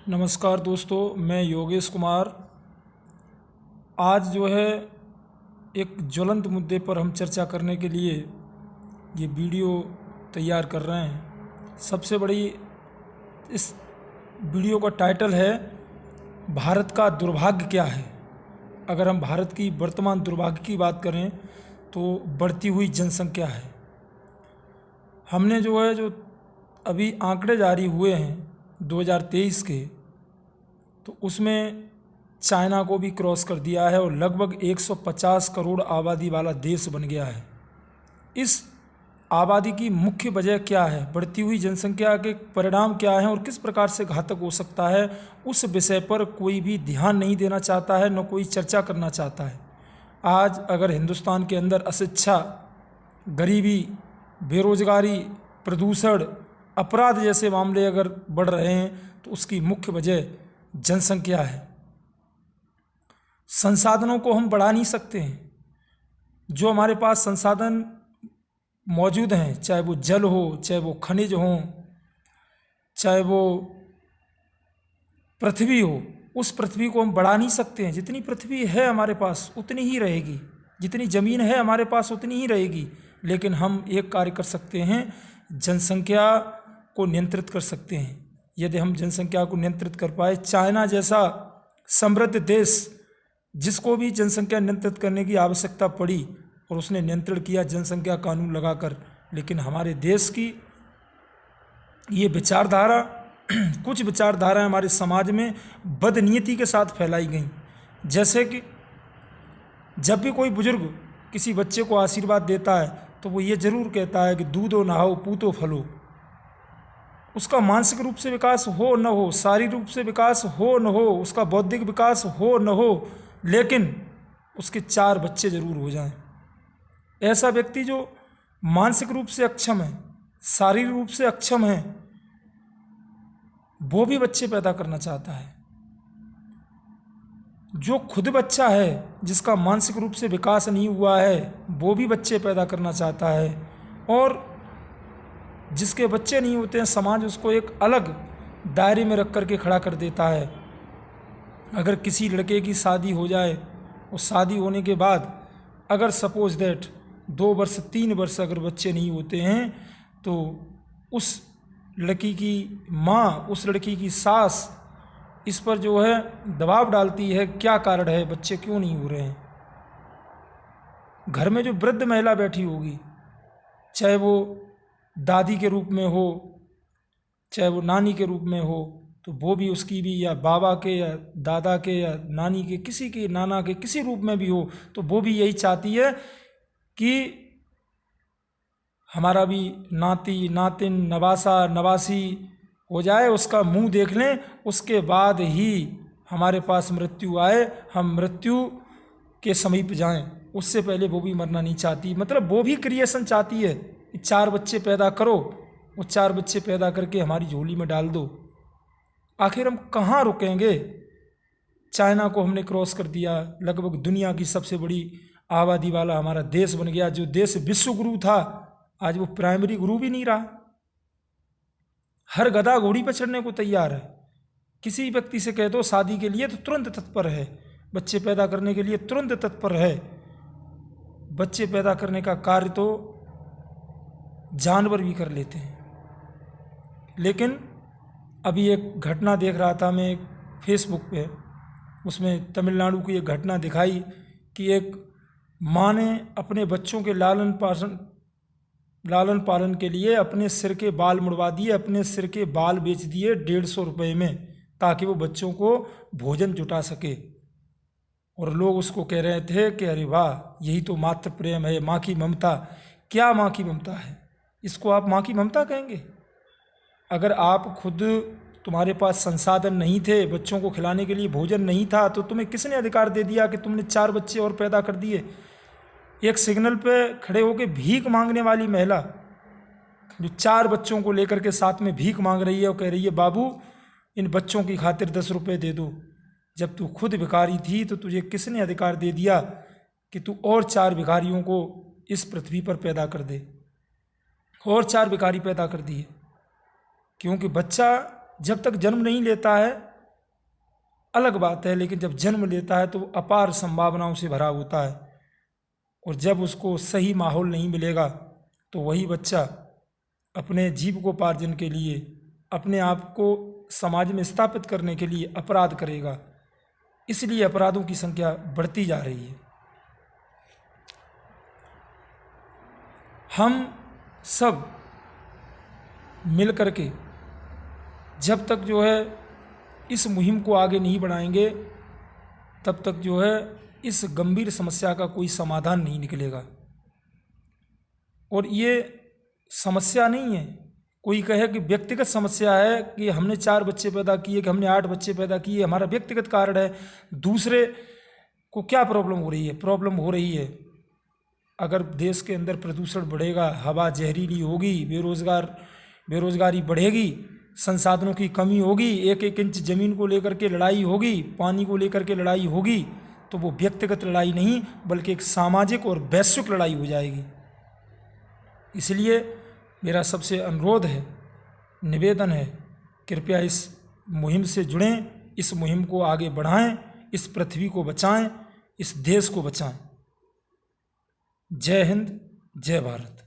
नमस्कार दोस्तों, मैं योगेश कुमार। आज जो है एक ज्वलंत मुद्दे पर हम चर्चा करने के लिए ये वीडियो तैयार कर रहे हैं। सबसे बड़ी इस वीडियो का टाइटल है भारत का दुर्भाग्य क्या है। अगर हम भारत की वर्तमान दुर्भाग्य की बात करें तो बढ़ती हुई जनसंख्या है। हमने जो अभी आंकड़े जारी हुए हैं 2023 के, तो उसमें चाइना को भी क्रॉस कर दिया है और लगभग 150 करोड़ आबादी वाला देश बन गया है। इस आबादी की मुख्य वजह क्या है, बढ़ती हुई जनसंख्या के परिणाम क्या हैं और किस प्रकार से घातक हो सकता है, उस विषय पर कोई भी ध्यान नहीं देना चाहता है, न कोई चर्चा करना चाहता है। आज अगर हिंदुस्तान के अंदर अशिक्षा, गरीबी, बेरोजगारी, प्रदूषण, अपराध जैसे मामले अगर बढ़ रहे हैं तो उसकी मुख्य वजह जनसंख्या है। संसाधनों को हम बढ़ा नहीं सकते हैं। जो हमारे पास संसाधन मौजूद हैं, चाहे वो जल हो, चाहे वो खनिज हो, चाहे वो पृथ्वी हो, उस पृथ्वी को हम बढ़ा नहीं सकते हैं। जितनी पृथ्वी है हमारे पास उतनी ही रहेगी, जितनी ज़मीन है हमारे पास उतनी ही रहेगी। लेकिन हम एक कार्य कर सकते हैं, जनसंख्या को नियंत्रित कर सकते हैं। यदि हम जनसंख्या को नियंत्रित कर पाए, चाइना जैसा समृद्ध देश जिसको भी जनसंख्या नियंत्रित करने की आवश्यकता पड़ी और उसने नियंत्रण किया जनसंख्या कानून लगाकर, लेकिन हमारे देश की ये विचारधारा कुछ विचारधाराएं हमारे समाज में बदनीयती के साथ फैलाई गई। जैसे कि जब भी कोई बुजुर्ग किसी बच्चे को आशीर्वाद देता है तो वो ये जरूर कहता है कि दूधो नहाओ पूतो फलो। उसका मानसिक रूप से विकास हो न हो, शारीरिक रूप से विकास हो न हो, उसका बौद्धिक विकास हो न हो, लेकिन उसके 4 बच्चे जरूर हो जाएं। ऐसा व्यक्ति जो मानसिक रूप से अक्षम है, शारीरिक रूप से अक्षम है, वो भी बच्चे पैदा करना चाहता है। जो खुद बच्चा है, जिसका मानसिक रूप से विकास नहीं हुआ है, वो भी बच्चे पैदा करना चाहता है। और जिसके बच्चे नहीं होते हैं, समाज उसको एक अलग दायरे में रख करके खड़ा कर देता है। अगर किसी लड़के की शादी हो जाए और शादी होने के बाद अगर सपोज दैट 2 वर्ष 3 वर्ष अगर बच्चे नहीं होते हैं, तो उस लड़की की माँ, उस लड़की की सास इस पर जो है दबाव डालती है, क्या कारण है, बच्चे क्यों नहीं हो रहे हैं। घर में जो वृद्ध महिला बैठी होगी, चाहे वो दादी के रूप में हो, चाहे वो नानी के रूप में हो, तो वो भी उसकी भी, या बाबा के या दादा के या नानी के, किसी के, नाना के, किसी रूप में भी हो, तो वो भी यही चाहती है कि हमारा भी नाती नातिन नवासा नवासी हो जाए, उसका मुंह देख लें, उसके बाद ही हमारे पास मृत्यु आए, हम मृत्यु के समीप जाएं। उससे पहले वो भी मरना नहीं चाहती। मतलब वो भी क्रिएशन चाहती है कि 4 बच्चे पैदा करो, वो 4 बच्चे पैदा करके हमारी झोली में डाल दो। आखिर हम कहाँ रुकेंगे। चाइना को हमने क्रॉस कर दिया, लगभग दुनिया की सबसे बड़ी आबादी वाला हमारा देश बन गया। जो देश विश्व गुरु था, आज वो प्राइमरी गुरु भी नहीं रहा। हर गधा घोड़ी पर चढ़ने को तैयार है। किसी व्यक्ति से कह दो शादी के लिए तो तुरंत तत्पर है, बच्चे पैदा करने के लिए तुरंत तत्पर है। बच्चे पैदा करने का कार्य तो जानवर भी कर लेते हैं। लेकिन अभी एक घटना देख रहा था मैं एक फेसबुक पे, उसमें तमिलनाडु की एक घटना दिखाई कि एक माँ ने अपने बच्चों के लालन पालन के लिए अपने सिर के बाल मुड़वा दिए, अपने सिर के बाल बेच दिए 150 रुपये में, ताकि वो बच्चों को भोजन जुटा सके। और लोग उसको कह रहे थे कि अरे वाह, यही तो मातृ प्रेम है, माँ की ममता। क्या माँ की ममता है? इसको आप माँ की ममता कहेंगे? अगर आप खुद, तुम्हारे पास संसाधन नहीं थे, बच्चों को खिलाने के लिए भोजन नहीं था, तो तुम्हें किसने अधिकार दे दिया कि तुमने 4 बच्चे और पैदा कर दिए? एक सिग्नल पे खड़े होकर भीख मांगने वाली महिला जो 4 बच्चों को लेकर के साथ में भीख मांग रही है और कह रही है बाबू इन बच्चों की खातिर 10 रुपये दे दो। जब तू खुद भिखारी थी तो तुझे किसने अधिकार दे दिया कि तू और 4 भिखारियों को इस पृथ्वी पर पैदा कर दे? और 4 भिखारी पैदा कर दिए। क्योंकि बच्चा जब तक जन्म नहीं लेता है अलग बात है, लेकिन जब जन्म लेता है तो वो अपार संभावनाओं से भरा होता है, और जब उसको सही माहौल नहीं मिलेगा तो वही बच्चा अपने जीविकोपार्जन के लिए, अपने आप को समाज में स्थापित करने के लिए अपराध करेगा। इसलिए अपराधों की संख्या बढ़ती जा रही है। हम सब मिल कर के जब तक जो है इस मुहिम को आगे नहीं बढ़ाएंगे, तब तक जो है इस गंभीर समस्या का कोई समाधान नहीं निकलेगा। और ये समस्या नहीं है, कोई कहे कि व्यक्तिगत समस्या है कि हमने 4 बच्चे पैदा किए, कि हमने 8 बच्चे पैदा किए, हमारा व्यक्तिगत कारण है, दूसरे को क्या प्रॉब्लम हो रही है? प्रॉब्लम हो रही है अगर देश के अंदर प्रदूषण बढ़ेगा, हवा जहरीली होगी, बेरोजगारी बढ़ेगी, संसाधनों की कमी होगी, 1-1 इंच ज़मीन को लेकर के लड़ाई होगी, पानी को लेकर के लड़ाई होगी, तो वो व्यक्तिगत लड़ाई नहीं बल्कि एक सामाजिक और वैश्विक लड़ाई हो जाएगी। इसलिए मेरा सबसे अनुरोध है, निवेदन है, कृपया इस मुहिम से जुड़ें, इस मुहिम को आगे बढ़ाएं, इस पृथ्वी को बचाएं, इस देश को बचाएं। जय हिंद, जय भारत।